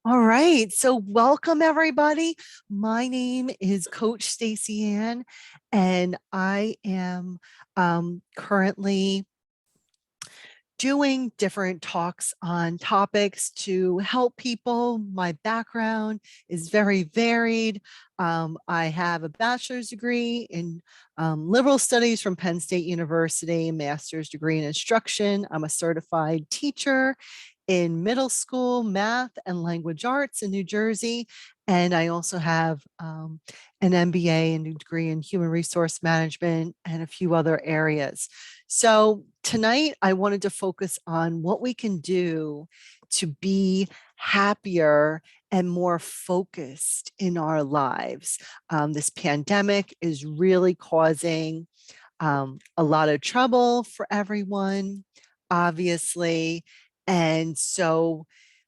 All right, so welcome everybody. My name is Coach Staci Ann, and I am currently doing different talks on topics to help people. My background is very varied. I have a bachelor's degree in liberal studies from Penn State University, master's degree in instruction. I'm a certified teacher in middle school math and language arts in New Jersey. And I also have an MBA and a degree in human resource management and a few other areas. So tonight I wanted to focus on what we can do to be happier and more focused in our lives. This pandemic is really causing a lot of trouble for everyone, obviously. And so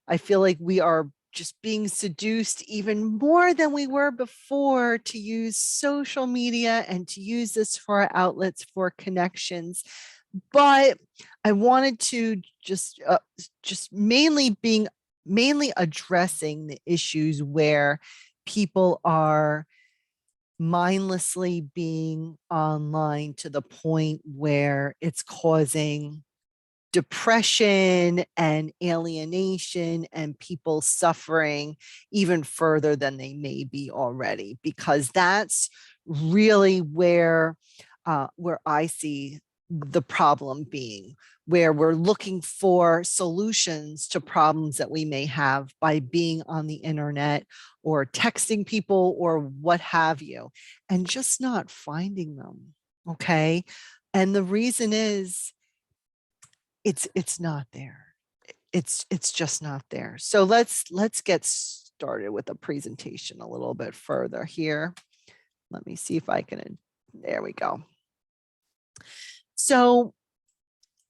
I feel like we are just being seduced even more than we were before to use social media and to use this for our outlets for connections. But I wanted to just mainly addressing the issues where people are mindlessly being online to the point where it's causing depression and alienation and people suffering even further than they may be already, because that's really where I see the problem being, where we're looking for solutions to problems that we may have by being on the internet or texting people or what have you, and just not finding them. Okay. And the reason is it's not there. It's just not there. So let's get started with the presentation a little bit further here. Let me see if I can, there we go. So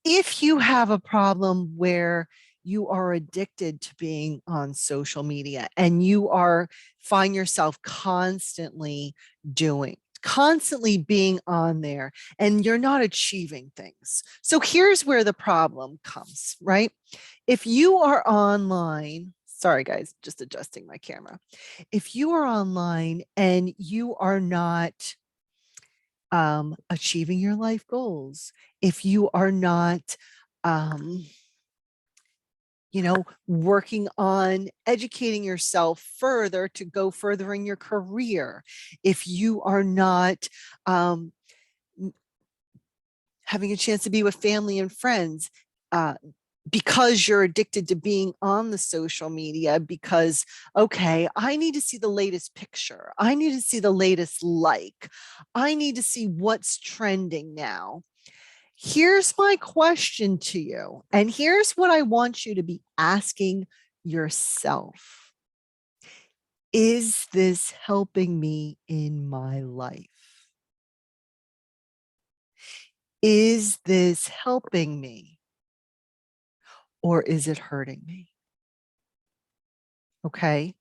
if you have a problem where you are addicted to being on social media and you find yourself constantly being on there and you're not achieving things. So here's where the problem comes, right? If you are online, sorry guys, just adjusting my camera. If you are online and you are not achieving your life goals, if you are not, um, working on educating yourself further to go further in your career, if you are not having a chance to be with family and friends, because you're addicted to being on the social media because, okay, I need to see the latest picture. I need to see the latest like. I need to see what's trending now. Here's my question to you. And here's what I want you to be asking yourself. Is this helping me in my life? Is this helping me? Or is it hurting me? Okay.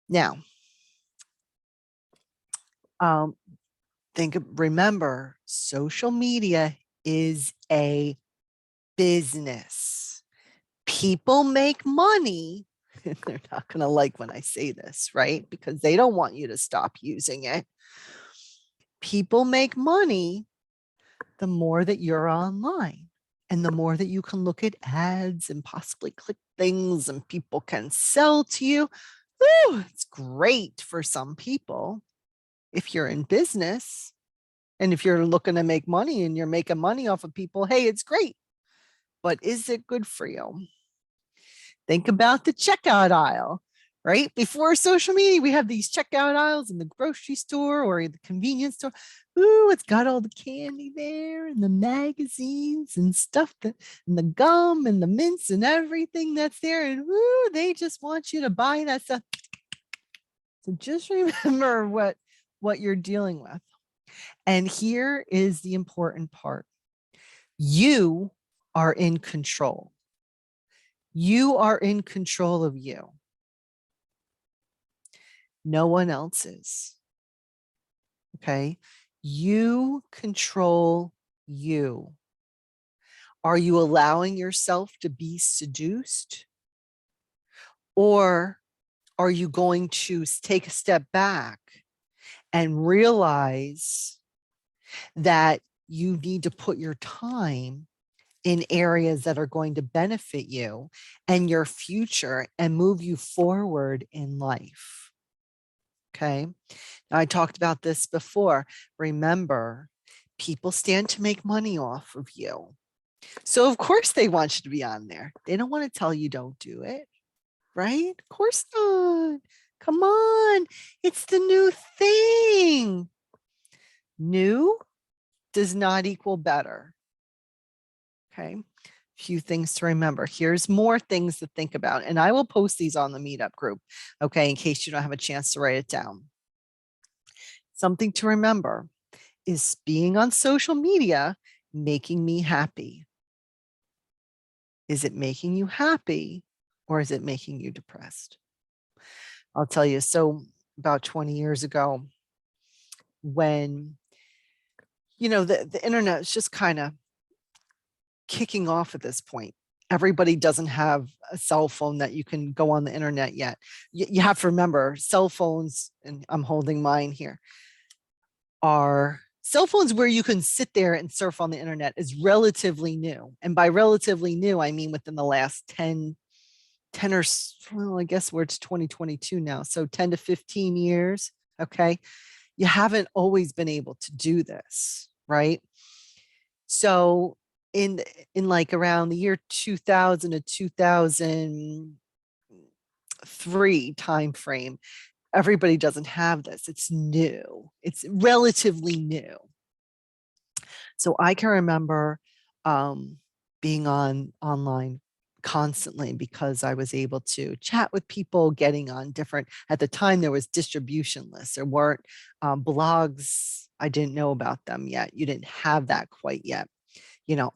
Now, remember, social media is a business. People make money. They're not going to like when I say this, right? Because they don't want you to stop using it. People make money the more that you're online and the more that you can look at ads and possibly click things and people can sell to you. Woo, it's great for some people if you're in business. And if you're looking to make money and you're making money off of people, hey, it's great. But is it good for you? Think about the checkout aisle, right? Before social media, we have these checkout aisles in the grocery store or the convenience store. Ooh, it's got all the candy there and the magazines and stuff and the gum and the mints and everything that's there. And ooh, they just want you to buy that stuff. So just remember what you're dealing with. And here is the important part. You are in control. You are in control of you. No one else is. Okay. You control you. Are you allowing yourself to be seduced? Or are you going to take a step back and realize that you need to put your time in areas that are going to benefit you and your future and move you forward in life? Okay. Now, I talked about this before. Remember, people stand to make money off of you. So, of course, they want you to be on there. They don't want to tell you don't do it, right? Of course not. Come on. It's the new thing. New does not equal better. Okay. Few things to remember. Here's more things to think about. And I will post these on the meetup group, okay, in case you don't have a chance to write it down. Something to remember is being on social media making me happy? Is it making you happy or is it making you depressed? I'll tell you. So about 20 years ago, when, the internet is just kind of kicking off at this point. Everybody doesn't have a cell phone that you can go on the internet yet. You have to remember cell phones, and I'm holding mine here, are cell phones where you can sit there and surf on the internet is relatively new. And by relatively new, I mean within the last 10 or, well, I guess it's 2022 now. So 10 to 15 years. Okay. You haven't always been able to do this, right? So in like around the year 2000 to 2003 time frame, everybody doesn't have this. It's new. It's relatively new. So I can remember being online constantly because I was able to chat with people, getting on different, at the time there was distribution lists. There weren't blogs. I didn't know about them yet. You didn't have that quite yet.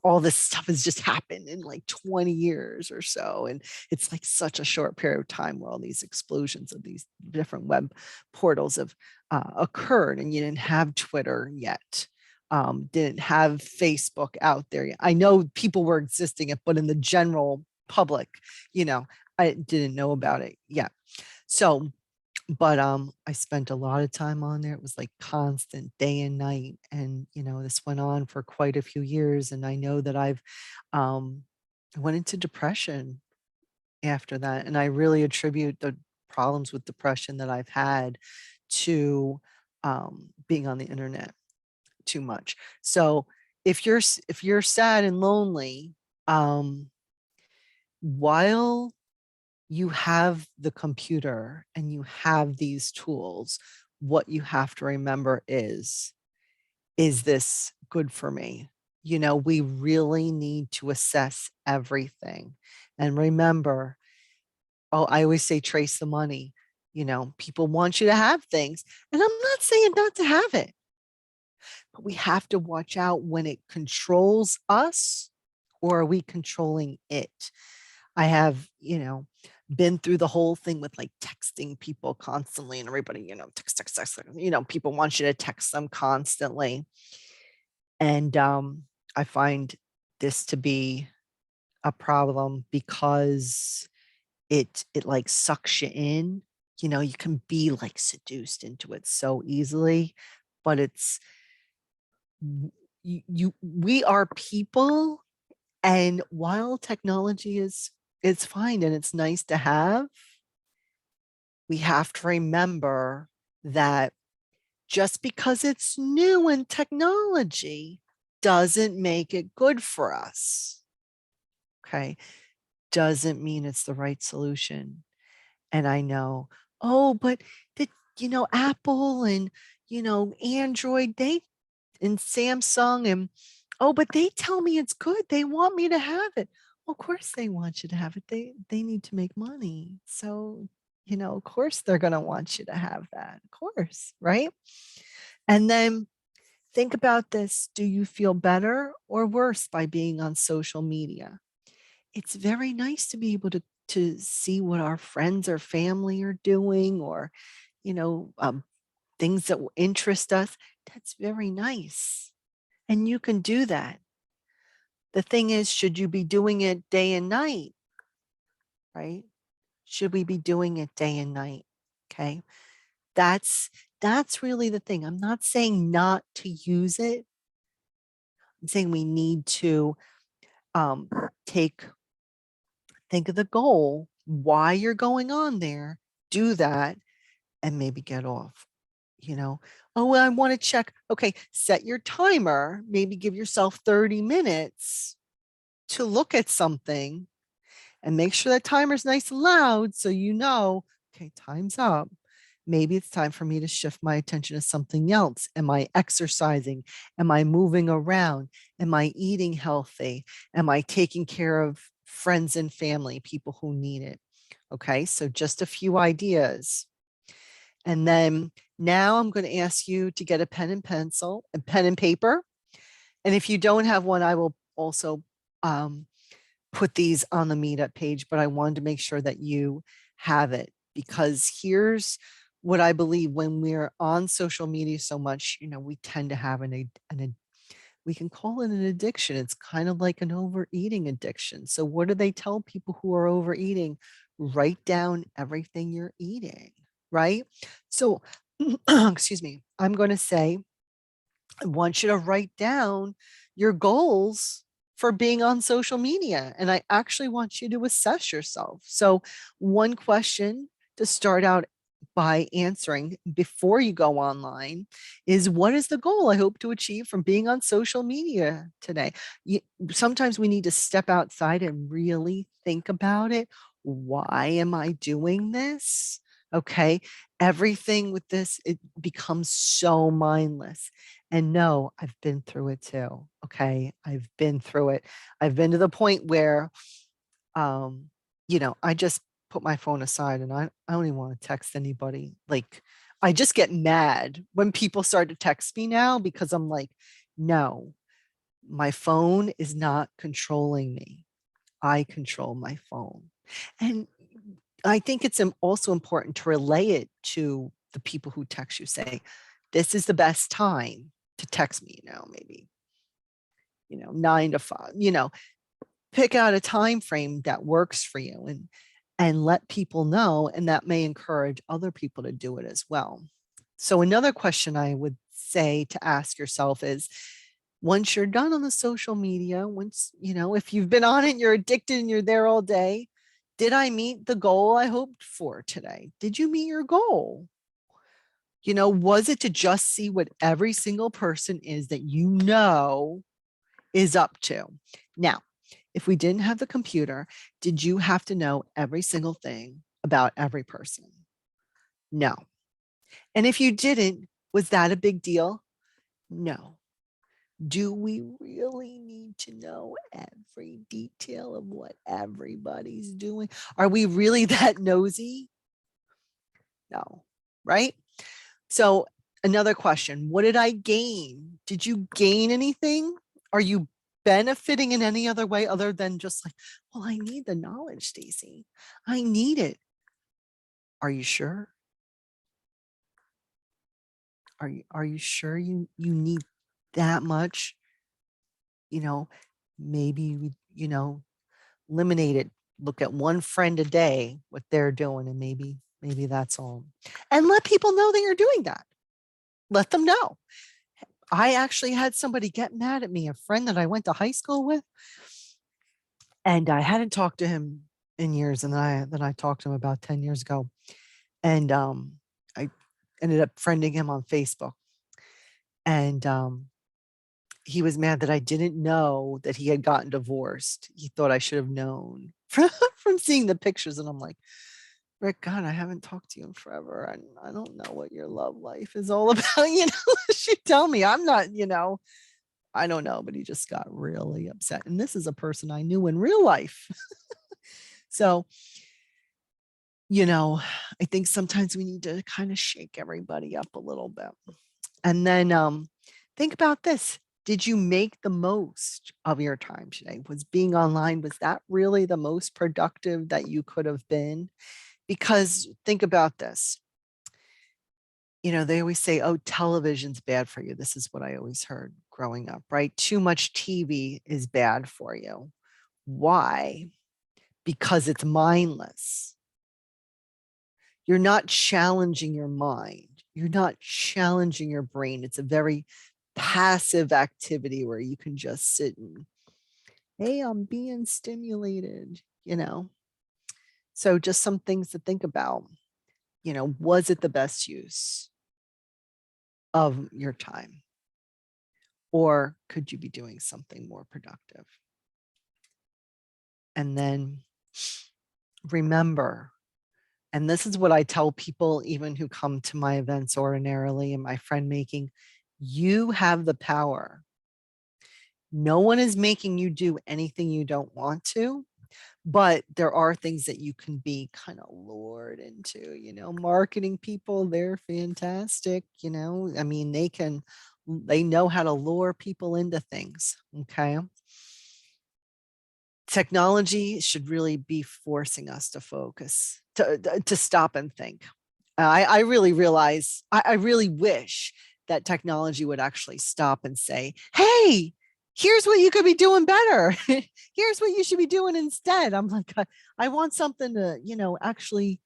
All this stuff has just happened in like 20 years or so. And it's like such a short period of time where all these explosions of these different web portals have occurred. And you didn't have Twitter yet. Didn't have Facebook out there yet. I know people were existing it, but in the general public, I didn't know about it yet. So, but I spent a lot of time on there. It was like constant day and night. And this went on for quite a few years. And I know that I've went into depression after that. And I really attribute the problems with depression that I've had to being on the internet too much. So if you're sad and lonely, while you have the computer and you have these tools, what you have to remember is this good for me? We really need to assess everything. And remember, I always say, trace the money. People want you to have things. And I'm not saying not to have it, but we have to watch out when it controls us, or are we controlling it? I have, been through the whole thing with like texting people constantly, and everybody, text, people want you to text them constantly. And I find this to be a problem because it like sucks you in. You can be like seduced into it so easily, but we are people. And while technology is fine and it's nice to have, we have to remember that just because it's new in technology doesn't make it good for us. Okay. Doesn't mean it's the right solution. And I know, but Apple and, Android, and Samsung, and but they tell me it's good. They want me to have it. Well, of course they want you to have it. They need to make money. So, of course they're going to want you to have that. Of course, right? And then think about this. Do you feel better or worse by being on social media? It's very nice to be able to see what our friends or family are doing, or, things that will interest us. That's very nice. And you can do that. The thing is, should you be doing it day and night, right? Should we be doing it day and night? Okay. That's that's really the thing. I'm not saying not to use it. I'm saying we need to um, take think of the goal, why you're going on there, do that, and maybe get off. You know, oh, well, I want to check. Okay, set your timer, maybe give yourself 30 minutes to look at something and make sure that timer's nice and loud so you know, okay, time's up. Maybe it's time for me to shift my attention to something else. Am I exercising? Am I moving around? Am I eating healthy? Am I taking care of friends and family, people who need it? Okay, so just a few ideas. And then now I'm going to ask you to get a pen and pencil, a pen and paper. And if you don't have one, I will also put these on the meetup page, but I wanted to make sure that you have it, because here's what I believe: when we're on social media so much, we tend to have we can call it an addiction. It's kind of like an overeating addiction. So what do they tell people who are overeating? Write down everything you're eating, right? So, excuse me, I'm going to say, I want you to write down your goals for being on social media. And I actually want you to assess yourself. So, one question to start out by answering before you go online is, what is the goal I hope to achieve from being on social media today? Sometimes we need to step outside and really think about it. Why am I doing this? Okay. Everything with this, it becomes so mindless. And no, I've been through it too. Okay. I've been through it. I've been to the point where, um, I just put my phone aside and I don't even want to text anybody. Like, I just get mad when people start to text me now, because I'm like, no, my phone is not controlling me. I control my phone. And I think it's also important to relay it to the people who text you. Say, this is the best time to text me, maybe, 9 to 5, pick out a time frame that works for you, and let people know. And that may encourage other people to do it as well. So another question I would say to ask yourself is, once you're done on the social media, once, if you've been on it, you're addicted and you're there all day, did I meet the goal I hoped for today? Did you meet your goal? Was it to just see what every single person is that is up to? Now, if we didn't have the computer, did you have to know every single thing about every person? No. And if you didn't, was that a big deal? No. Do we really need to know every detail of what everybody's doing? Are we really that nosy? No, right? So another question, what did I gain? Did you gain anything? Are you benefiting in any other way other than just like, well, I need the knowledge, Staci. I need it. Are you sure? Are you sure you need that much? Maybe we, eliminate it. Look at one friend a day, what they're doing, and maybe that's all. And let people know that you're doing that. Let them know. I actually had somebody get mad at me, a friend that I went to high school with, and I hadn't talked to him in years, and then I talked to him about 10 years ago. And I ended up friending him on Facebook. And he was mad that I didn't know that he had gotten divorced. He thought I should have known from seeing the pictures. And I'm like, Rick, God, I haven't talked to you in forever. And I don't know what your love life is all about. You tell me. I'm not, I don't know, but he just got really upset. And this is a person I knew in real life. So, I think sometimes we need to kind of shake everybody up a little bit. And then think about this. Did you make the most of your time today? Was being online, was that really the most productive that you could have been? Because think about this. They always say, oh, television's bad for you. This is what I always heard growing up, right? Too much TV is bad for you. Why? Because it's mindless. You're not challenging your mind. You're not challenging your brain. It's a very passive activity where you can just sit and, hey, I'm being stimulated, So just some things to think about. Was it the best use of your time? Or could you be doing something more productive? And then remember, and this is what I tell people, even who come to my events ordinarily and my friend making, you have the power. No one is making you do anything you don't want to, but there are things that you can be kind of lured into, marketing people, they're fantastic, I mean, they know how to lure people into things. Okay. Technology should really be forcing us to focus, to stop and think. I really realize, I really wish that technology would actually stop and say, hey, here's what you could be doing better. Here's what you should be doing instead. I'm like, I want something to, actually,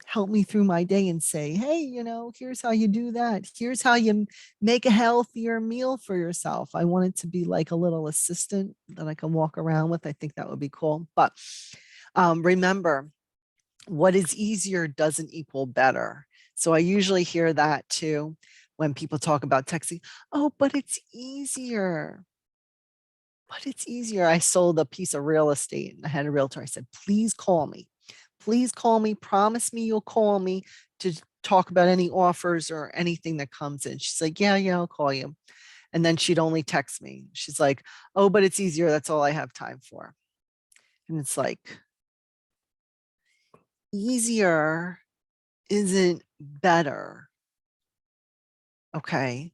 help me through my day and say, hey, here's how you do that. Here's how you make a healthier meal for yourself. I want it to be like a little assistant that I can walk around with. I think that would be cool. But remember, what is easier doesn't equal better. So I usually hear that too when people talk about texting. Oh, but it's easier. But it's easier. I sold a piece of real estate and I had a realtor. I said, please call me. Please call me. Promise me you'll call me to talk about any offers or anything that comes in. She's like, yeah, I'll call you. And then she'd only text me. She's like, oh, but it's easier. That's all I have time for. And it's like, easier isn't better. Okay.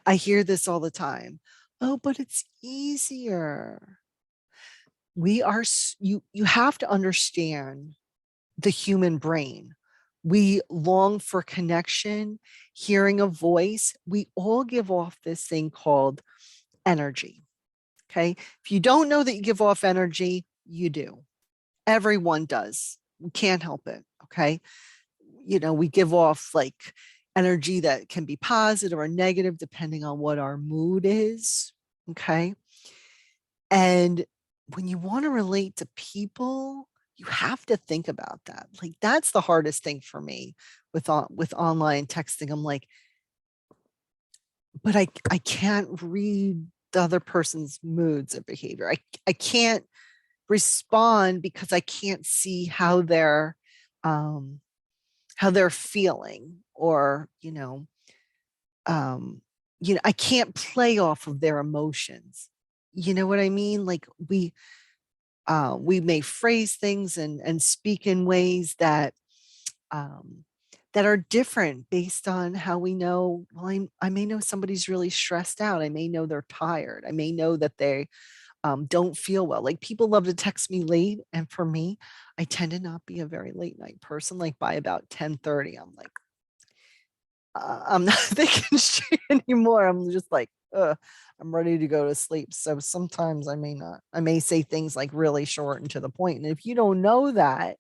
I hear this all the time. Oh, but it's easier. You have to understand the human brain. We long for connection, hearing a voice. We all give off this thing called energy. Okay. If you don't know that you give off energy, you do. Everyone does. We can't help it. Okay. We give off like energy that can be positive or negative depending on what our mood is. Okay. And when you want to relate to people, you have to think about that. Like that's the hardest thing for me with online texting. I'm like, but I can't read the other person's moods or behavior. I can't respond because I can't see um how they're feeling, or I can't play off of their emotions. You know what I mean? Like we may phrase things and speak in ways um, that are different based on how we know. Well, I may know somebody's really stressed out. I may know they're tired. I may know that they don't feel well. Like people love to text me late, and for me, I tend to not be a very late night person. Like by about 10:30, I'm like, I'm not thinking straight anymore. I'm just like, I'm ready to go to sleep. So sometimes I may say things like really short and to the point. And if you don't know that,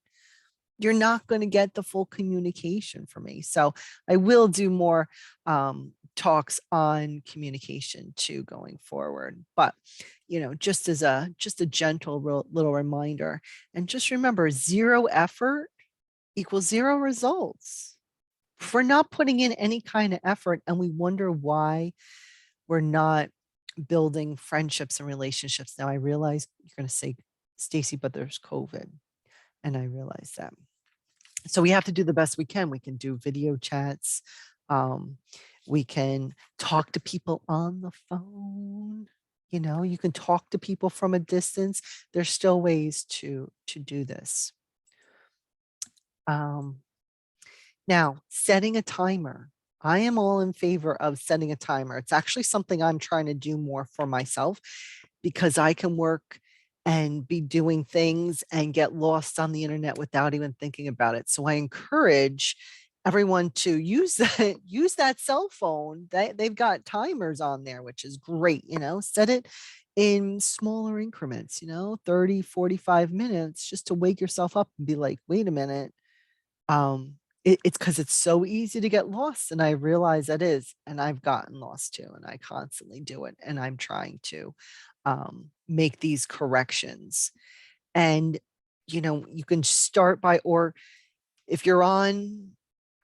you're not going to get the full communication from me. So I will do more talks on communication too going forward. But just a gentle little reminder, and just remember, zero effort equals zero results. If we're not putting in any kind of effort and we wonder why we're not building friendships and relationships. Now I realize you're going to say, Staci, but there's COVID. And I realize that. So we have to do the best we can. We can do video chats. We can talk to people on the phone. You can talk to people from a distance. There's still ways to do this. Now, setting a timer. I am all in favor of setting a timer. It's actually something I'm trying to do more for myself, because I can work and be doing things and get lost on the internet without even thinking about it. So I encourage everyone to use that cell phone. They've got timers on there, which is great. Set it in smaller increments, 30, 45 minutes, just to wake yourself up and be like, wait a minute, It's because it's so easy to get lost. And I realize that is, and I've gotten lost too, and I constantly do it. And I'm trying to make these corrections. And, you can start by, or if you're on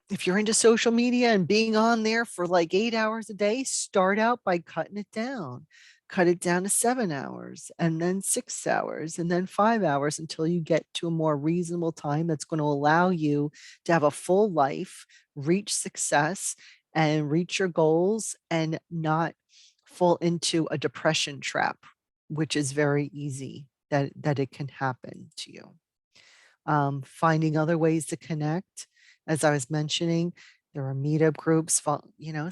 if you're into social media and being on there for like 8 hours a day, start out by cutting it down. Cut it down to 7 hours, and then 6 hours, and then 5 hours, until you get to a more reasonable time that's going to allow you to have a full life, reach success, and reach your goals, and not fall into a depression trap, which is very easy that it can happen to you. Finding other ways to connect. As I was mentioning, there are meetup groups,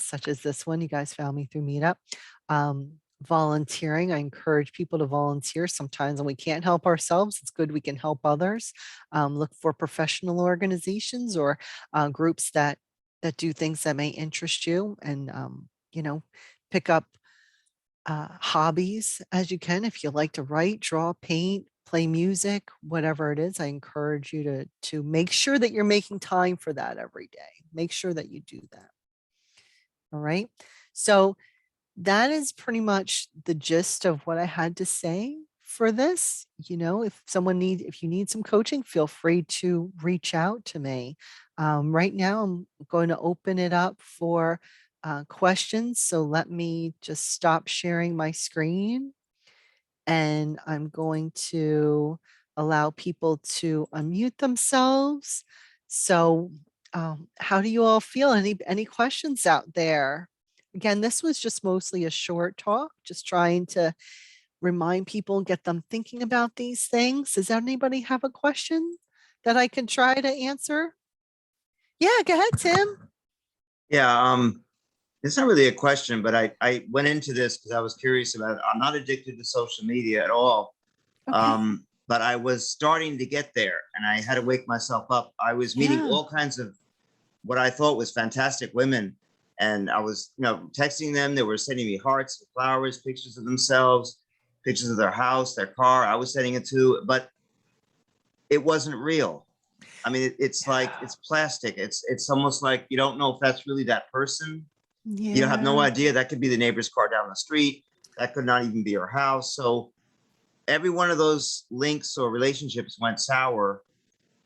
such as this one. You guys found me through Meetup. Volunteering. I encourage people to volunteer. Sometimes when we can't help ourselves, it's good we can help others. Look for professional organizations or groups that do things that may interest you, and pick up hobbies as you can. If you like to write, draw, paint, play music, whatever it is, I encourage you to make sure that you're making time for that every day. Make sure that you do that. All right. So that is pretty much the gist of what I had to say for this. If you need some coaching, feel free to reach out to me. Right now, I'm going to open it up for questions. So let me just stop sharing my screen, and I'm going to allow people to unmute themselves. So how do you all feel? Any questions out there? Again, this was just mostly a short talk, just trying to remind people and get them thinking about these things. Does anybody have a question that I can try to answer? Yeah, go ahead, Tim. Yeah, it's not really a question, but I went into this because I was curious about it. I'm not addicted to social media at all. Okay. But I was starting to get there, and I had to wake myself up. I was meeting Yeah. all kinds of what I thought was fantastic women, and I was, texting them. They were sending me hearts, flowers, pictures of themselves, pictures of their house, their car. I was sending it to, but it wasn't real. I mean, it's like it's plastic. It's almost like you don't know if that's really that person. You have no Yeah. idea. That could be the neighbor's car down the street. That could not even be her house. So every one of those links or relationships went sour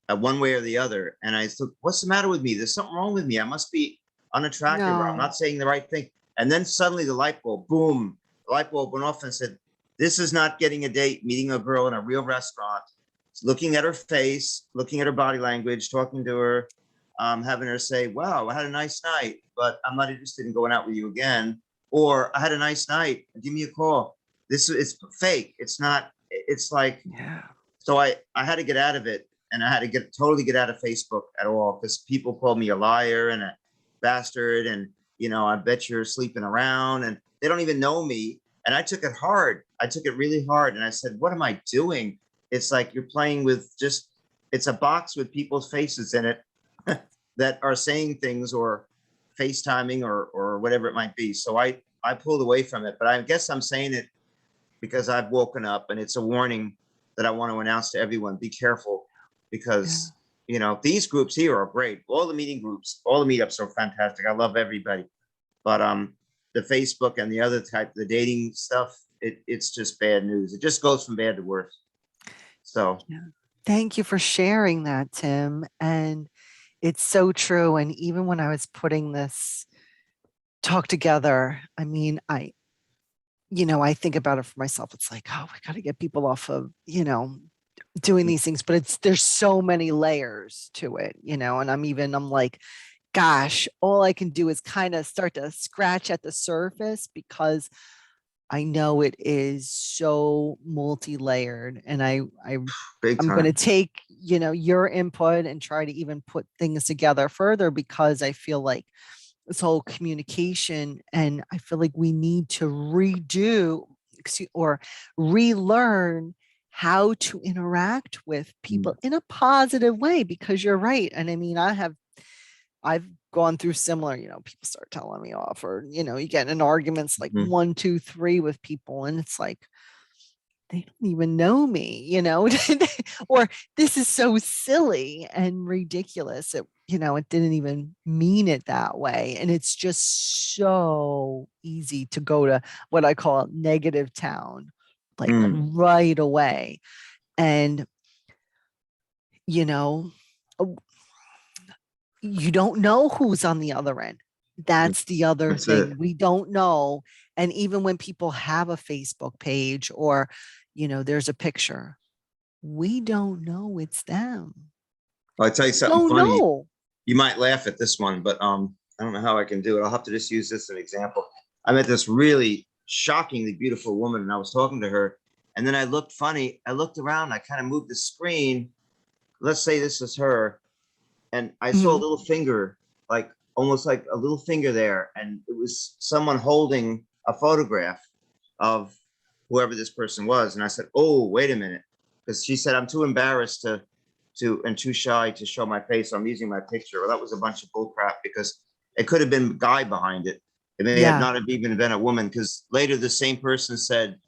one way or the other. And I thought, what's the matter with me? There's something wrong with me. I must be unattractive, or I'm No. not saying the right thing. And then suddenly the light bulb, boom, the light bulb went off and said, this is not getting a date, meeting a girl in a real restaurant, looking at her face, looking at her body language, talking to her, having her say, wow, I had a nice night, but I'm not interested in going out with you again. Or I had a nice night, give me a call. This is fake. It's not, it's like, Yeah. so I had to get out of it, and I had to totally get out of Facebook at all, because people called me a liar and a bastard. And, I bet you're sleeping around, and they don't even know me. And I took it hard. I took it really hard. And I said, what am I doing? It's like you're playing with it's a box with people's faces in it that are saying things or FaceTiming or whatever it might be. So I pulled away from it, but I guess I'm saying it because I've woken up, and it's a warning that I want to announce to everyone. Be careful, Yeah. because, these groups here are great. All the meeting groups, all the meetups are fantastic. I love everybody. But the Facebook and the other type, the dating stuff, it's just bad news. It just goes from bad to worse. So Yeah. Thank you for sharing that, Tim. And it's so true. And even when I was putting this talk together, I mean, I think about it for myself. It's like, oh, we got to get people off of, doing these things, but there's so many layers to it, and I'm like, gosh, all I can do is kind of start to scratch at the surface, because I know it is so multi-layered. And big I'm going to time. take, your input and try to even put things together further, because I feel like this whole communication, and I feel like we need to or relearn how to interact with people in a positive way, because you're right. And I mean, I've gone through similar, people start telling me off, or, you get in arguments like Mhm. 1, 2, 3 with people. And it's like, they don't even know me, or this is so silly and ridiculous. It didn't even mean it that way. And it's just so easy to go to what I call negative town, like Mm. right away. And, you know, you don't know who's on the other end. That's the other That's it. thing. We don't know. And even when people have a Facebook page or, there's a picture, we don't know it's them. I'll tell you something Don't funny. know. You might laugh at this one, but I don't know how I can do it. I'll have to just use this as an example. I met this really shockingly beautiful woman, and I was talking to her, and then I looked funny. I looked around. I kind of moved the screen. Let's say this is her, and I saw a Mhm. little finger, like almost like a little finger there, and it was someone holding a photograph of whoever this person was. And I said, "Oh, wait a minute," because she said, "I'm too embarrassed to and too shy to show my face. So I'm using my picture." Well, that was a bunch of bull crap because it could have been a guy behind it. It may have Yeah. not have even been a woman, because later the same person said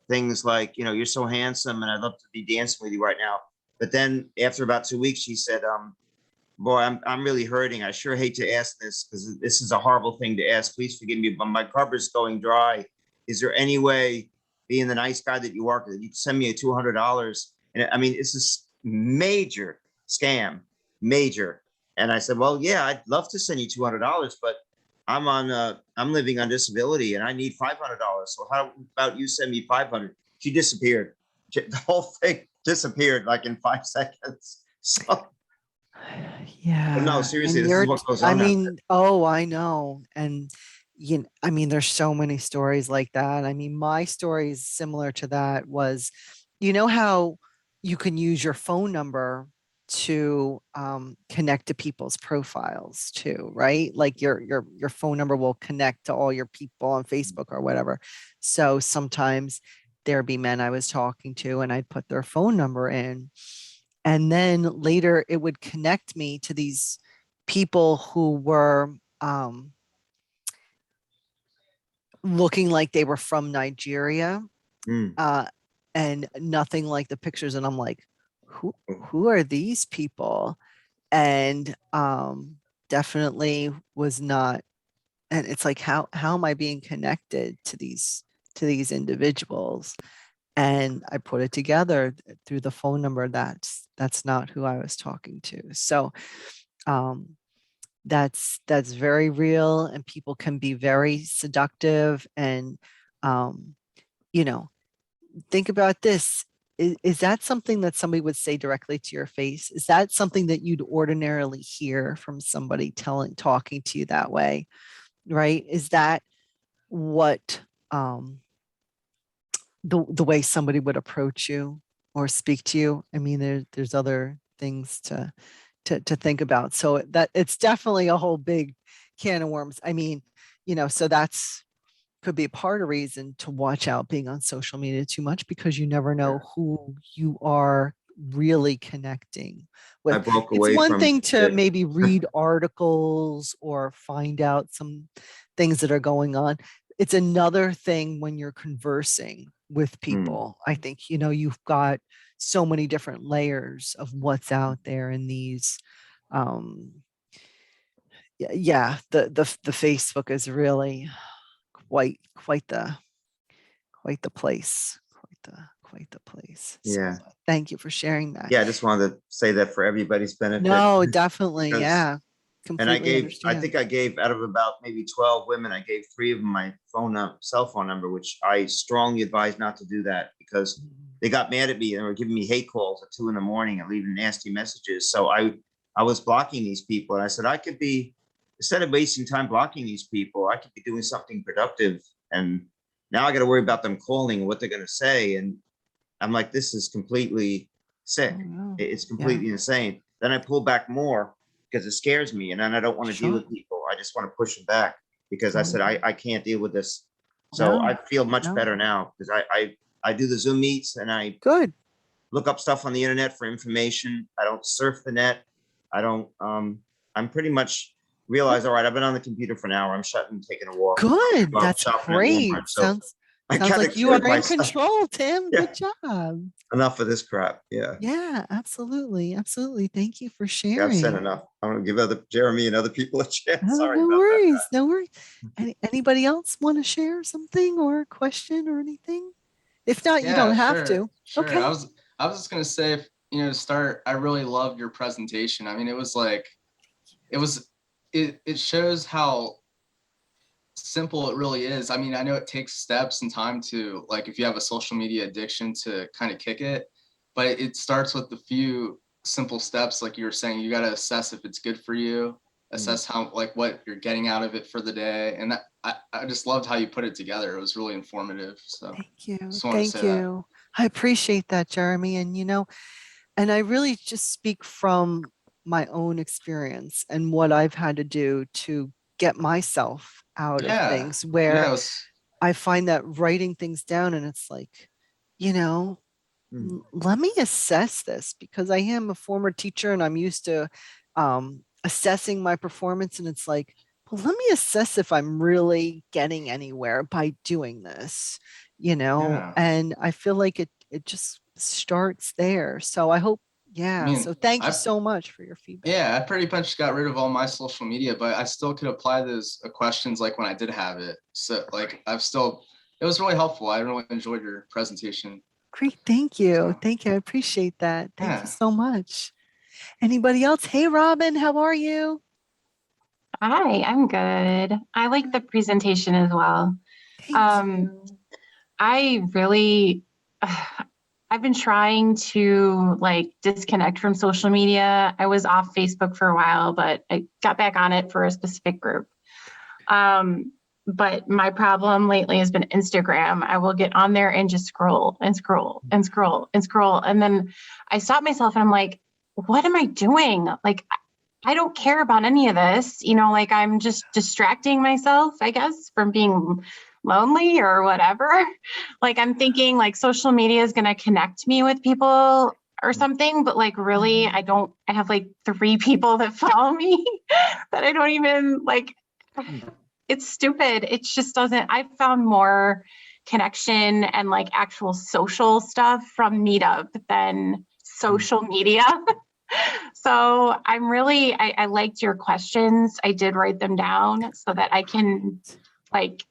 things like, "You're so handsome and I'd love to be dancing with you right now." But then after about 2 weeks, she said, "Boy, I'm really hurting. I sure hate to ask this because this is a horrible thing to ask. Please forgive me, but my cupboard's going dry. Is there any way, being the nice guy that you are, that you can send me a $200?" And I mean, it's this major scam, major. And I said, "Well, yeah, I'd love to send you $200, but I'm living on disability and I need $500. So how about you send me 500?" She disappeared. The whole thing disappeared like in 5 seconds. So no, Yeah. seriously, And this is what goes I on out mean, oh, I know. And, I mean, there's so many stories like that. I mean, my story is similar to that was, how you can use your phone number to connect to people's profiles too, right? Like your phone number will connect to all your people on Facebook or whatever. So sometimes there'd be men I was talking to and I'd put their phone number in. And then later it would connect me to these people who were looking like they were from Nigeria, there. Mm. uh, and nothing like the pictures. And I'm like, who are these people? And definitely was not. And it's like, how am I being connected to these individuals? And I put it together through the phone number. That's not who I was talking to. So um, that's very real, and people can be very seductive. And um, you know, think about this. Is that something that somebody would say directly to your face? Is that something that you'd ordinarily hear from somebody talking to you that way? Right? Is that what the way somebody would approach you or speak to you? I mean, there's other things to think about. So that it's definitely a whole big can of worms. I mean, so that's could be a part of reason to watch out being on social media too much, because you never know Yeah. who you are really connecting I with. broke It's away one from thing to it. maybe read articles or find out some things that are going on. It's another thing when you're conversing with Mm. people. I think, you've got so many different layers of what's out there in these um yeah, the Facebook is really quite the place. Quite the place. So Yeah. thank you for sharing that. Yeah. I just wanted to say that for everybody's benefit, No, definitely. because, Yeah. and Completely I understand. think I gave, out of about maybe 12 women, I gave 3 of them my cell phone number, which I strongly advise not to do that, because they got mad at me and were giving me hate calls at 2 in the morning and leaving nasty messages. So I was blocking these people, and I said, I could be, instead of wasting time blocking these people, I could be doing something productive. And now I got to worry about them calling and what they're going to say. And I'm like, this is completely Oh sick. no. It's Yeah. completely insane. Then I pull back more because it scares me. And then I don't want to deal Sure. with people. I just want to push them back, because I said, Oh, I can't deal with this. So I no. feel much No. better now, because I do the Zoom meets and I Good. look up stuff on the internet for information. I don't surf the net. I don't, I'm pretty much realize, all right, I've been on the computer for an hour. I'm shutting, taking a walk. Good. Well, That's shopping at Walmart. great. So Sounds I Sounds gotta like you are clear in myself. control, Tim. Yeah, Good job. enough of this crap. Yeah. Yeah, absolutely. Absolutely. Thank you for Yeah, I've said sharing. enough. I'm gonna give other Jeremy and other people a chance. Oh, Sorry no about that. worries. No worries. Anybody else want to share something or a question or anything? If not, you don't Yeah, have sure, to. sure. Okay. I was just gonna say, to start, I really loved your presentation. I mean, it was like, it shows how simple it really is. I mean, I know it takes steps and time to, like, if you have a social media addiction, to kind of kick it, but it starts with a few simple steps. Like you were saying, you got to assess if it's good for you, assess how, like, what you're getting out of it for the day. And that, I just loved how you put it together. It was really informative. So Thank you. just wanted to Thank say that. you. I appreciate that, Jeremy. And, and I really just speak from my own experience and what I've had to do to get myself out of Yeah. things Yeah. where It was, I find that writing things down and it's like, you know, let me assess this because I am a former teacher and I'm used to assessing my performance. And it's like, well, let me assess if I'm really getting anywhere by doing this, yeah. and I feel like it just starts there. So I hope, I yeah. mean, So thank you I so much for your feedback. Yeah, I pretty much got rid of all my social media, but I still could apply those questions like when I did have it. So like it was really helpful. I really enjoyed your presentation. Great. Thank you. So Thank you. I appreciate that. Thank you yeah. so much. Anybody else? Hey, Robin, how are you? Hi, I'm good. I like the presentation as well. Thank Um, you. I really, I've been trying to like disconnect from social media. I was off Facebook for a while, but I got back on it for a specific group. But my problem lately has been Instagram. I will get on there and just scroll and scroll and scroll and scroll. And then I stop myself and I'm like, what am I doing? Like, I don't care about any of this, like I'm just distracting myself, I guess, from being lonely or whatever. Like I'm thinking like social media is going to connect me with people or something, but like really, I have like 3 people that follow me that I don't even like. It's stupid. It just doesn't, I've found more connection and like actual social stuff from Meetup than social media. So I liked your questions. I did write them down so that I can like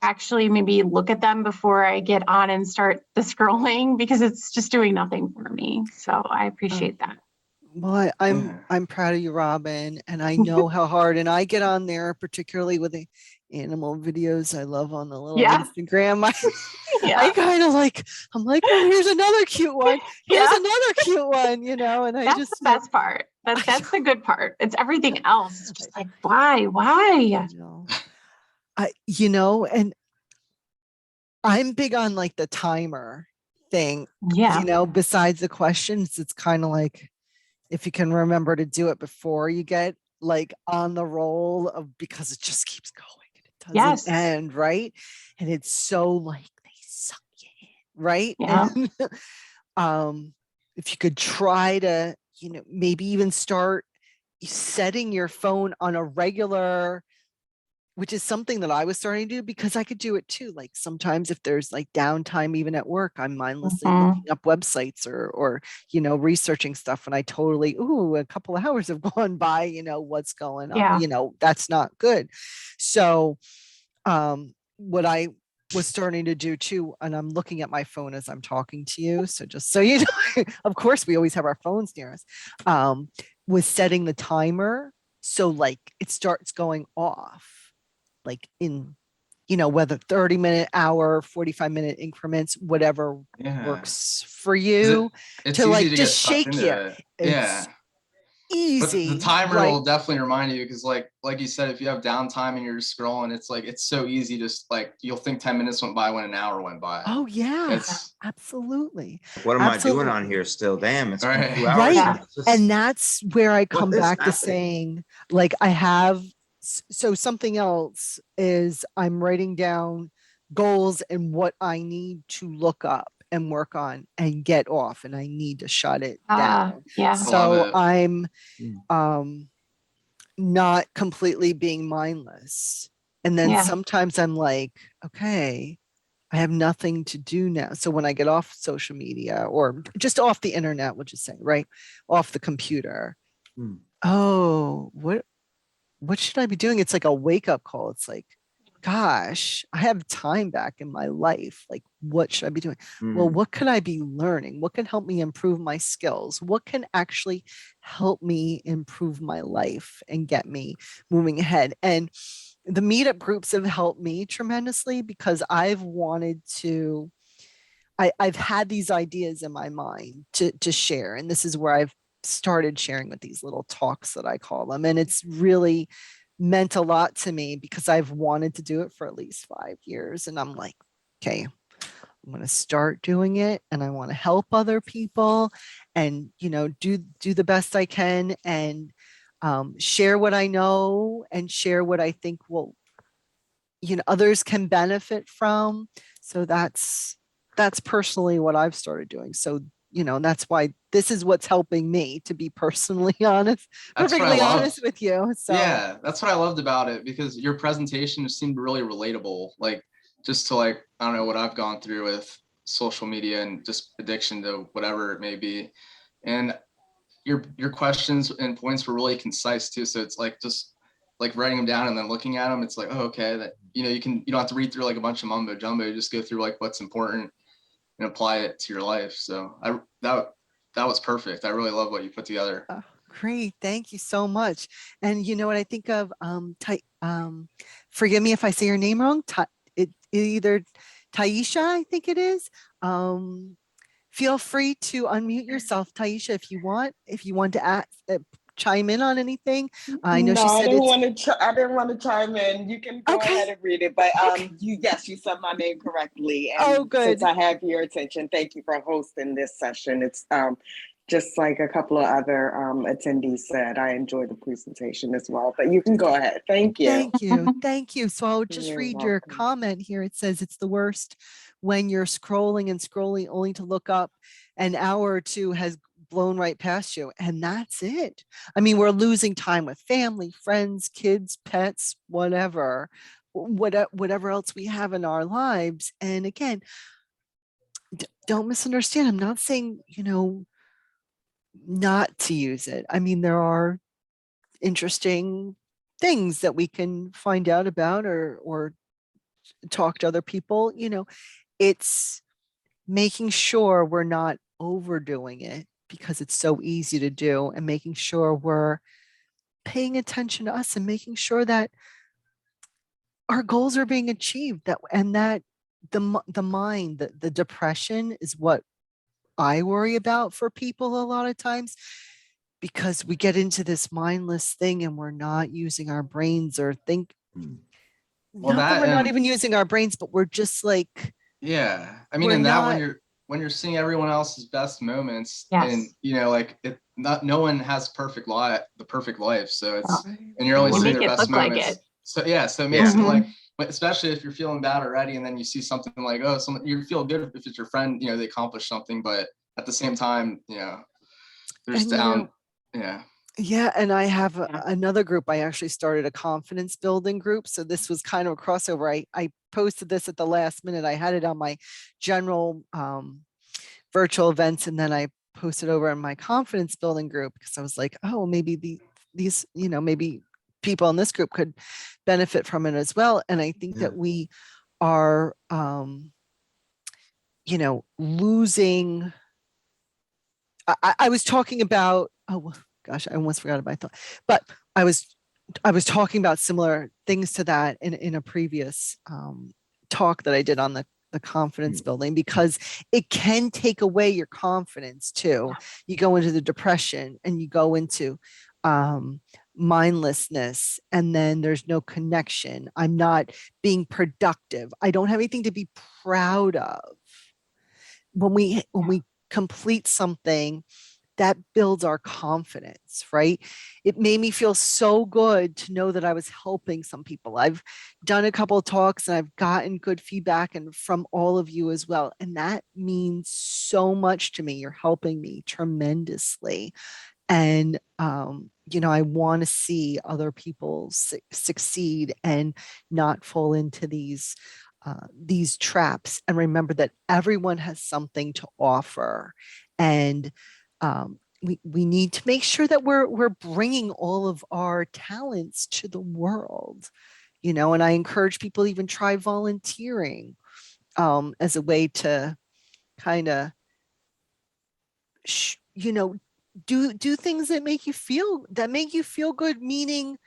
actually maybe look at them before I get on and start the scrolling because it's just doing nothing for me. So I appreciate that. Well, Yeah. I'm proud of you, Robin, and I know how hard. And I get on there, particularly with the animal videos I love on the little Yeah. Instagram. I Yeah. kind of like, I'm like, oh, here's another cute one. Here's Yeah. another cute one, and I That's just the best part. That's the good part. It's everything else. It's just like, why? I know. And I'm big on like the timer thing, Yeah. besides the questions, it's kind of like if you can remember to do it before you get like on the roll of because it just keeps going and it doesn't Yes. end, right? And it's so like they suck you in, right? Yeah. And if you could try to, maybe even start setting your phone on a regular, which is something that I was starting to do because I could do it too. Like sometimes if there's like downtime, even at work, I'm mindlessly looking up websites or, researching stuff. And I totally, a couple of hours have gone by, what's going on, Yeah. that's not good. So what I was starting to do too, and I'm looking at my phone as I'm talking to you. So just so you know, of course we always have our phones near us, was setting the timer. So like it starts going off like in whether 30-minute, hour, 45-minute increments, whatever Yeah. works for you, It's to easy like to just get sucked shake into you. it. Yeah. It's But the easy, timer right? will definitely remind you because like you said, if you have downtime and you're just scrolling, it's like it's so easy to like you'll think 10 minutes went by when an hour went by. Oh yeah, It's absolutely. What am I doing on Absolutely. here still? Damn, it's been right. 2 hours. Right. Yeah. And it's just, And that's where I come what is back to happening? saying, like, I have, so something else is I'm writing down goals and what I need to look up and work on and get off, and I need to shut it down. Yeah. I love So it. I'm Mm. not completely being mindless. And then Yeah. sometimes I'm like, okay, I have nothing to do now. So when I get off social media or just off the internet, we'll just say, right, off the computer. Hmm. Oh, what should I be doing? It's like a wake up call. It's like, gosh, I have time back in my life. Like, what should I be doing? Well, Hmm. what could I be learning? What can help me improve my skills? What can actually help me improve my life and get me moving ahead? And the meetup groups have helped me tremendously because I've wanted to, I've had these ideas in my mind to share. And this is where I've started sharing with these little talks that I call them. And it's really meant a lot to me because I've wanted to do it for at least 5 years. And I'm like, okay, I'm going to start doing it and I want to help other people and, do the best I can and share what I know and share what I think will, others can benefit from. So that's personally what I've started doing. So, that's why this is what's helping me, to be personally honest, That's what I perfectly love. honest with you. So Yeah, that's what I loved about it, because your presentation seemed really relatable. Like, just to, like, I don't know what I've gone through with social media and just addiction to whatever it may be. And your questions and points were really concise too. So it's like just like writing them down and then looking at them. It's like, oh, okay, that you don't have to read through like a bunch of mumbo jumbo. You just go through like what's important and apply it to your life. So that was perfect. I really love what you put together. oh, great. Thank you so much. And you know what I think of, forgive me if I say your name wrong. It either Taisha, I think it is. Feel free to unmute yourself, Taisha, if you want to chime in on anything. I know No, she I said didn't it's want to. I didn't want to chime in. You can go okay. ahead and read it, but Okay. yes, you said my name correctly, Oh, and since good. I have your attention, thank you for hosting this session. It's just like a couple of other attendees said, I enjoyed the presentation as well. But you can go ahead. Thank you. Thank you. Thank you. So I'll just You're read your welcome. comment here. It says it's the worst when you're scrolling and scrolling only to look up an hour or two has blown right past you. And that's it. I mean, we're losing time with family, friends, kids, pets, whatever else we have in our lives. And again, don't misunderstand. I'm not saying, not to use it. I mean, there are interesting things that we can find out about or talk to other people. It's making sure we're not overdoing it because it's so easy to do, and making sure we're paying attention to us and making sure that our goals are being achieved, that the mind, the depression is what I worry about for people a lot of times, because we get into this mindless thing and we're not using our brains or think. Well, Not that that we're not and even using our brains, but we're just like, yeah, I mean, we're and that not. when you're seeing everyone else's best moments, and Yes. like no one has the perfect life. So it's, Right, and you're only You seeing make their it best look like moments. it. So yeah, so it Yeah. makes it like, Mhm. especially if you're feeling bad already, and then you see something like, oh, someone, you feel good if it's your friend, they accomplished something, but at the same time, there's And down, yeah. yeah, and I have Yeah. another group. I actually started a confidence building group. So this was kind of a crossover. I posted this at the last minute. I had it on my general virtual events, and then I posted over in my confidence building group because I was like, oh, maybe these, maybe people in this group could benefit from it as well. And I think Yeah. that we are, losing. I was talking about, oh gosh, I almost forgot about my thought, but I was talking about similar things to that in a previous talk that I did on the confidence building, because it can take away your confidence too. You go into the depression and you go into mindlessness, and then there's no connection. I'm not being productive. I don't have anything to be proud of. When we complete something, that builds our confidence, right? It made me feel so good to know that I was helping some people. I've done a couple of talks and I've gotten good feedback and from all of you as well. And that means so much to me. You're helping me tremendously. And, I want to see other people succeed and not fall into these these traps and remember that everyone has something to offer. And we need to make sure that we're bringing all of our talents to the world, you know, and I encourage people to even try volunteering as a way to kind of, you know, do things that make you feel good, meaning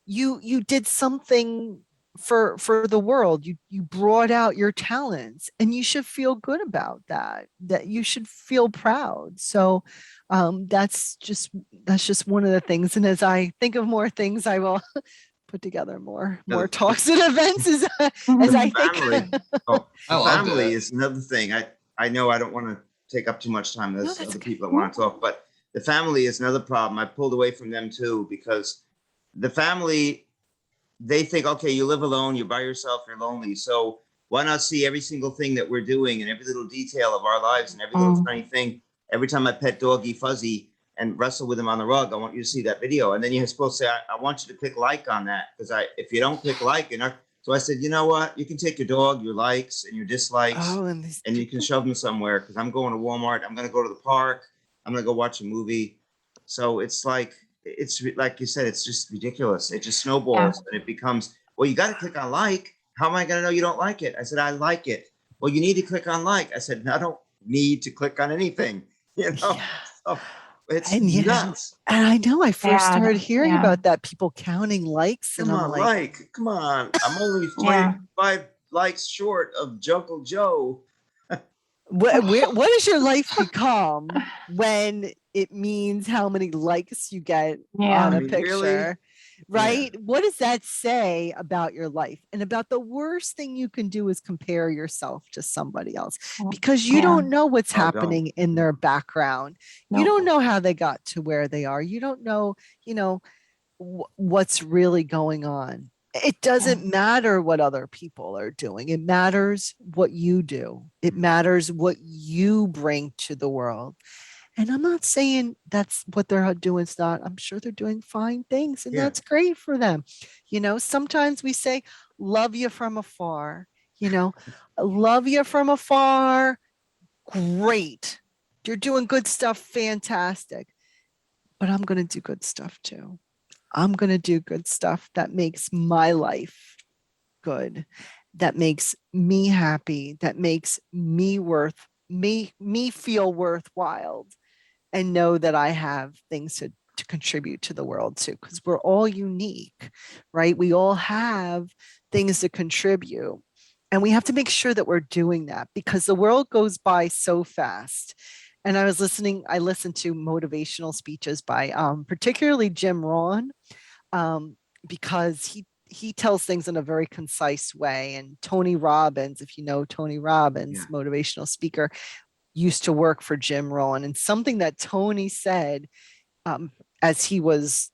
you did something for the world. You brought out your talents and you should feel good about that you should feel proud. So that's just one of the things, and as I think of more things I will put together more The talks and events as I think. family. Oh, I the loved family it. is another thing. I know I don't want to take up too much time. No, There's that's other okay. people that want to talk, but the family is another problem. I pulled away from them too because the family, they think, okay, you live alone, you're by yourself, you're lonely. So why not see every single thing that we're doing and every little detail of our lives and every little tiny thing? Every time I pet doggy Fuzzy and wrestle with him on the rug, I want you to see that video. And then you're supposed to say, I want you to click like on that, because if you don't click like, you're not. So I said, you know what? You can take your dog, your likes and your dislikes, Oh, and these and you can shove them somewhere, because I'm going to Walmart. I'm going to go to the park. I'm going to go watch a movie. So it's like you said, it's just ridiculous. It just snowballs and it becomes, well, you got to click on like. How am I going to know you don't like it? I said, I like it. Well, you need to click on like. I said, I don't need to click on anything. You know, yeah. so it's And nuts. and I know I first Yeah, started hearing yeah. about that, people counting likes, and Come I'm on, like, come on. I'm only Yeah. 25 likes short of Jungle Joe. what does your life become when it means how many likes you get Yeah. on I a mean, really? picture, right? What does that say about your life? And about the worst thing you can do is compare yourself to somebody else, because you Yeah. don't know what's Oh, happening in their background. You Nope. don't know how they got to where they are. You don't know, what's really going on. It doesn't matter what other people are doing. It matters what you do. It matters what you bring to the world. And I'm not saying that's what they're doing. It's not. I'm sure they're doing fine things, and Yeah. that's great for them. Sometimes we say, love you from afar, love you from afar. Great. You're doing good stuff. Fantastic. But I'm going to do good stuff too. I'm going to do good stuff that makes my life good, that makes me happy, that makes me feel worthwhile, and know that I have things to contribute to the world too, because we're all unique, right? We all have things to contribute. And we have to make sure that we're doing that, because the world goes by so fast. And I listened to motivational speeches by particularly Jim Rohn, because he tells things in a very concise way. And Tony Robbins, if you know Tony Robbins, motivational speaker, used to work for Jim Rohn. And something that Tony said, as he was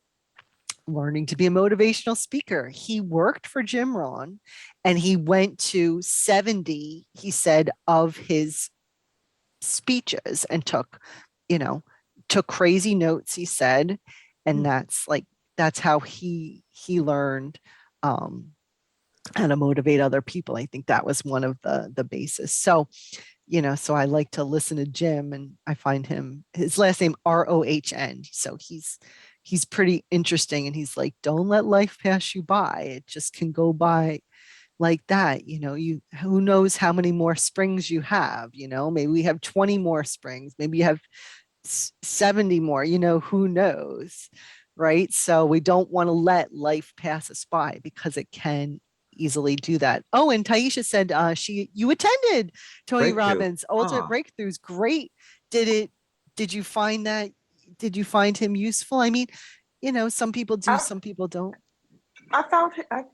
learning to be a motivational speaker, he worked for Jim Rohn, and he went to 70, he said, of his speeches, and took crazy notes, he said. And that's how he learned how to motivate other people. I think that was one of the basis. So I like to listen to Jim, and I find his last name Rohn. So he's pretty interesting, and he's like, don't let life pass you by. It just can go by like that. Who knows how many more springs you have. Maybe we have 20 more springs, maybe you have 70 more, who knows, right? So we don't want to let life pass us by, because it can easily do that. Oh, and Taisha said you attended Tony Breakthrough. Robbins Ultimate Breakthroughs. Great. Did you find him useful? I mean, some people do, some people don't. I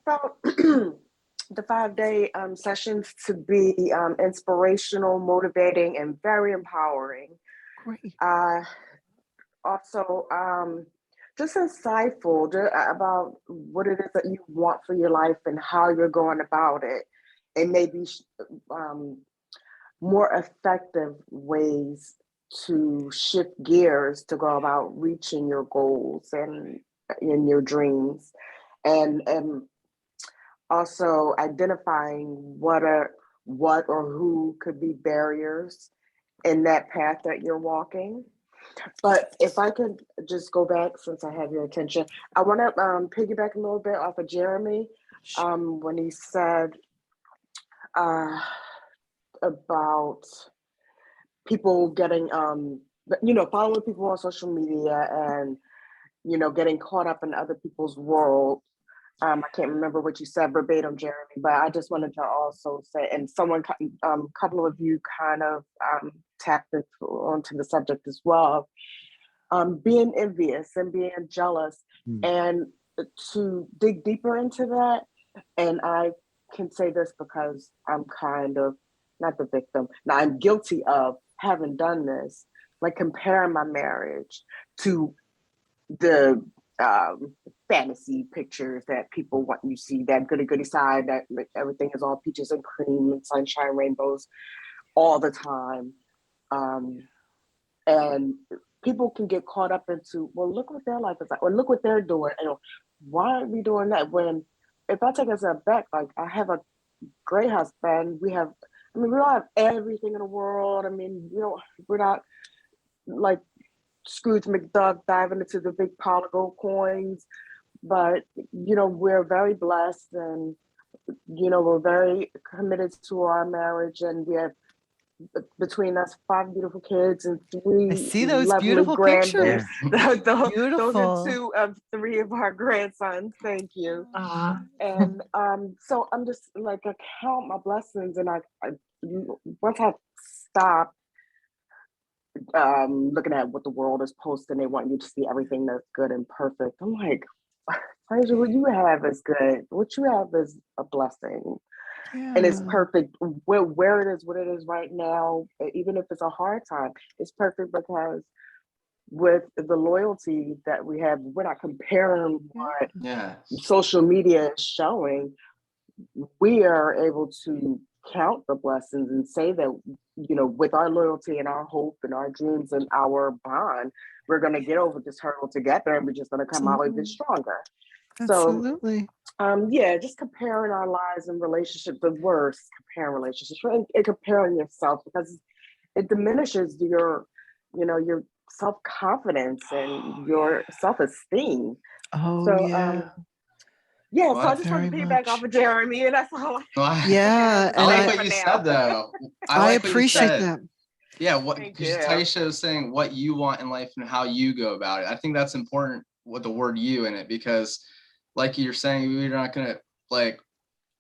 felt the 5-day sessions to be inspirational, motivating, and very empowering. Great. Also, just insightful about what it is that you want for your life and how you're going about it, and maybe more effective ways to shift gears to go about reaching your goals and in your dreams. And also identifying what or who could be barriers in that path that you're walking. But if I could just go back, since I have your attention, I want to piggyback a little bit off of Jeremy when he said about people getting, following people on social media and, getting caught up in other people's world. I can't remember what you said verbatim, Jeremy, but I just wanted to also say, and someone, couple of you kind of tapped onto the subject as well, being envious and being jealous, and to dig deeper into that. And I can say this because I'm kind of not the victim. Now I'm guilty of having done this, like comparing my marriage to the fantasy pictures that people want you to see, that goody side, that everything is all peaches and cream and sunshine, rainbows all the time. And people can get caught up into, well, look what their life is like, or look what they're doing. And why are we doing that? When, if I take a step back, like I have a great husband, we don't have everything in the world. I mean, we're not like Scrooge McDuck diving into the big pile of gold coins, but we're very blessed, and we're very committed to our marriage, and we have between us 5 beautiful kids and 3 I see those lovely beautiful grandbabies. pictures. Those are Beautiful. 2 of 3 of our grandsons. Thank you. And so I'm just like, I count my blessings, and I once I stop looking at what the world is posting, they want you to see everything that's good and perfect. I'm like, Fraser, what you have is good. What you have is a blessing. Yeah. And it's perfect where it is, what it is right now. Even if it's a hard time, it's perfect because with the loyalty that we have, we're not comparing what social media is showing. We are able to count the blessings and say that, with our loyalty and our hope and our dreams and our bond, we're going to get over this hurdle together, and we're just going to come out even stronger. Absolutely. So, just comparing our lives and relationships, the worst, comparing relationships and comparing yourself, because it diminishes your self-confidence and your self-esteem. Oh, So, yeah. so I just want to piggyback off of Jeremy, and that's all. Yeah. I like And what you said, though. I appreciate that. Yeah, because Taisha was saying what you want in life and how you go about it. I think that's important with the word "you" in it, because, like you're saying, we're not gonna like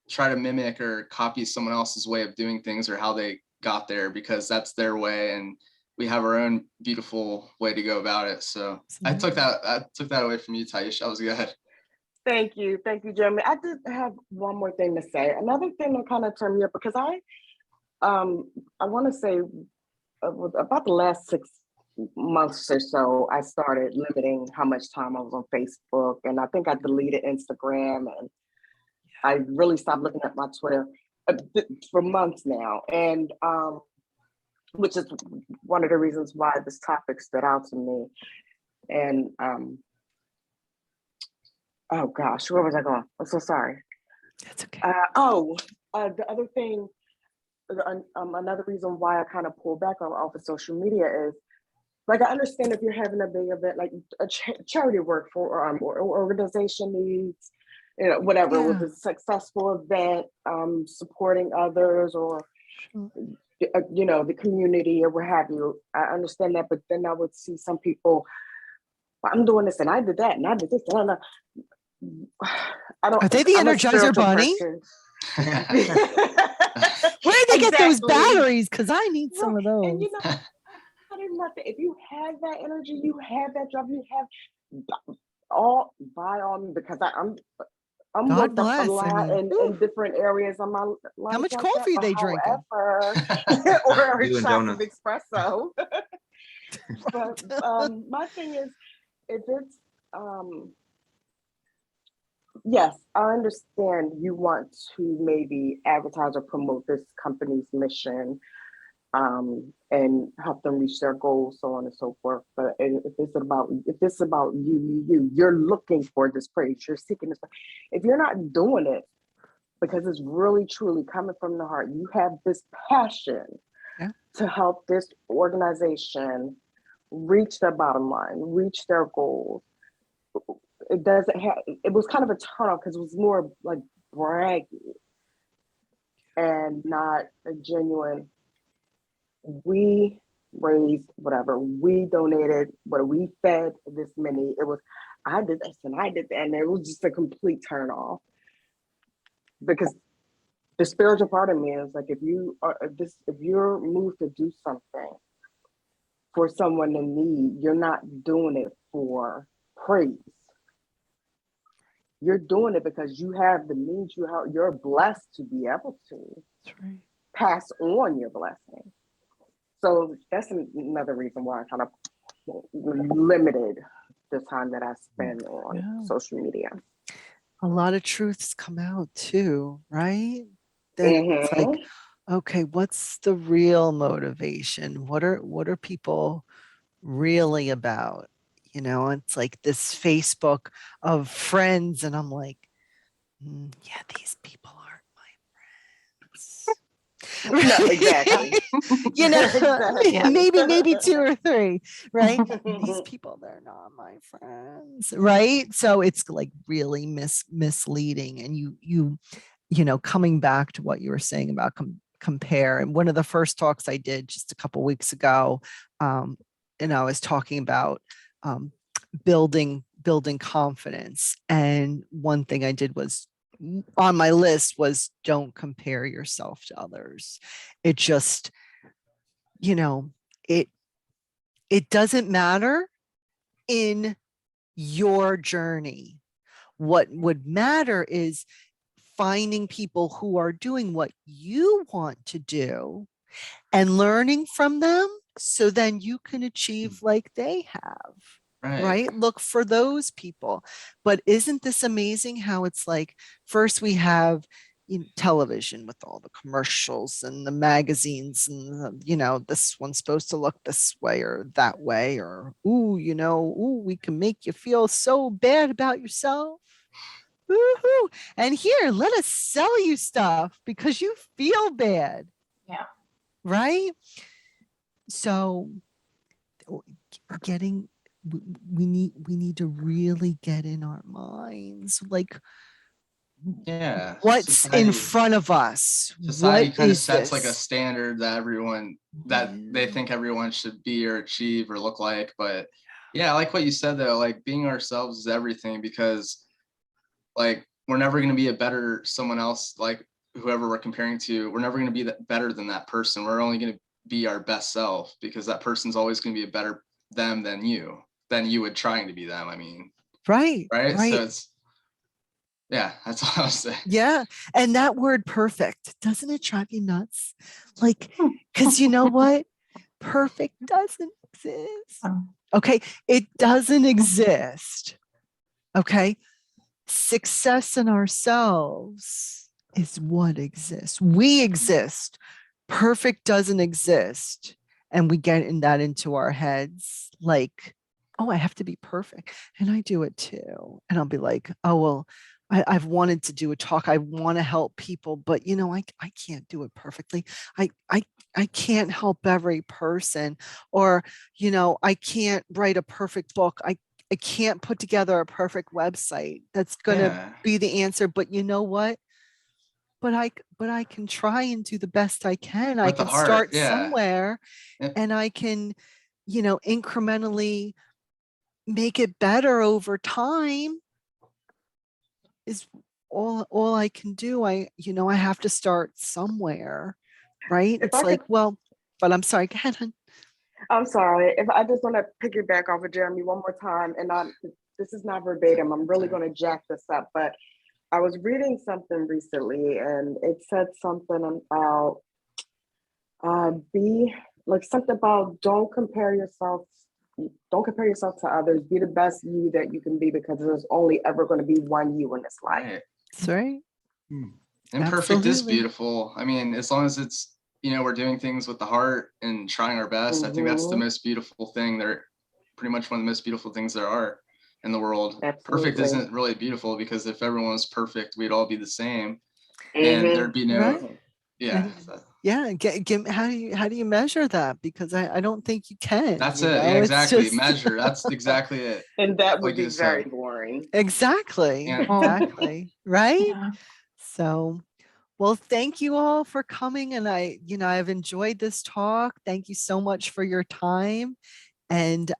try to mimic or copy someone else's way of doing things or how they got there, because that's their way, and we have our own beautiful way to go about it. So I took that away from you, Taisha. That was good. Thank you, Jeremy. I did have one more thing to say. Another thing that kind of turned me up, because I want to say about the last 6 months or so, I started limiting how much time I was on Facebook, and I think I deleted Instagram, and I really stopped looking at my Twitter for months now, and which is one of the reasons why this topic stood out to me. And oh gosh, where was I going? I'm so sorry. That's okay. The other thing, another reason why I kind of pull back off of social media is, like, I understand if you're having a big event, like a charity work for or organization needs, whatever, with a successful event, supporting others, or the community or what have you. I understand that, but then I would see some people, I'm doing this and I did that and I did this. Are they the Energizer Bunny? Where did they get those batteries? Because I need some of those. And if you have that energy, you have that job, you have all by all means, because I'm God bless. a lot in different areas of my life. How much coffee they drinking? Or shots of espresso. But my thing is, if it's yes, I understand you want to maybe advertise or promote this company's mission, and help them reach their goals, so on and so forth. But if it's about you're looking for this praise, you're seeking this. If you're not doing it because it's really truly coming from the heart. You have this passion to help this organization reach their bottom line, reach their goals. It doesn't have, it was kind of a turn off because it was more like braggy and not a genuine, we raised whatever, we donated, what we fed this many. It was, I did this and I did that. And it was just a complete turn off. Because the spiritual part of me is like, if you're moved to do something for someone in need, you're not doing it for praise. You're doing it because you have the means, you're blessed to be able to pass on your blessing. So that's another reason why I kind of limited the time that I spend on social media. A lot of truths come out too, right? It's like, okay, what's the real motivation? What are people really about? You know, it's like this Facebook of friends, and I'm like, yeah, these people aren't my friends. No, exactly. You know, Exactly. maybe 2 or 3, right? These people, they're not my friends, right? So it's like really misleading. And you know, coming back to what you were saying about compare. And one of the first talks I did just a couple weeks ago, and I was talking about building confidence. And one thing I did was, on my list was, don't compare yourself to others. It just, you know, it doesn't matter in your journey. What would matter is finding people who are doing what you want to do and learning from them, so then you can achieve like they have. Right? Look for those people. But isn't this amazing how it's like, first we have television with all the commercials and the magazines, and you know, this one's supposed to look this way or that way, or we can make you feel so bad about yourself. Woo-hoo. And here, let us sell you stuff because you feel bad. Yeah. Right? So we need to really get in our minds, like, what's society, in front of us. Society what kind of is sets this? like a standard that they think everyone should be or achieve or look like. But yeah, I like what you said though, like being ourselves is everything, because like we're never going to be a better someone else, like whoever we're comparing to, we're never going to be better than that person. We're only going to be our best self, because that person's always going to be a better them than you would trying to be them. I mean, right. So it's, yeah, that's all I was saying. Yeah. And that word perfect, doesn't it drive you nuts? Like, because you know what? Perfect doesn't exist. Okay. It doesn't exist. Okay. Success in ourselves is what exists. We exist. Perfect doesn't exist. And we get that into our heads, like, oh, I have to be perfect. And I do it too. And I'll be like, oh, well, I've wanted to do a talk. I want to help people, but I can't do it perfectly. I can't help every person, or, I can't write a perfect book. I can't put together a perfect website that's going to be the answer. But you know what? But I can try and do the best I can. I can start somewhere, and I can, incrementally make it better over time. Is all I can do. I have to start somewhere, right? It's like, well, but I'm sorry, go ahead, hon. I'm sorry. If I just want to piggyback off of Jeremy one more time, and this is not verbatim, I'm really going to jack this up, but I was reading something recently, and it said something about something about don't compare yourself to others. Be the best you that you can be, because there's only ever going to be one you in this life. That's right. Imperfect is beautiful. I mean, as long as it's, we're doing things with the heart and trying our best. I think that's the most beautiful thing. They're pretty much one of the most beautiful things there are in the world. Absolutely. Perfect isn't really beautiful, because if everyone was perfect, we'd all be the same. and Mhm. there'd be no, Right. yeah. Yeah. How do you measure that? Because I don't think you can. That's you it. know? Yeah, It's exactly. just Measure. That's exactly it. And that would Like you be just very said. boring. exactly. Yeah. Exactly. Right. Yeah. So, well, thank you all for coming. And I've enjoyed this talk. Thank you so much for your time. And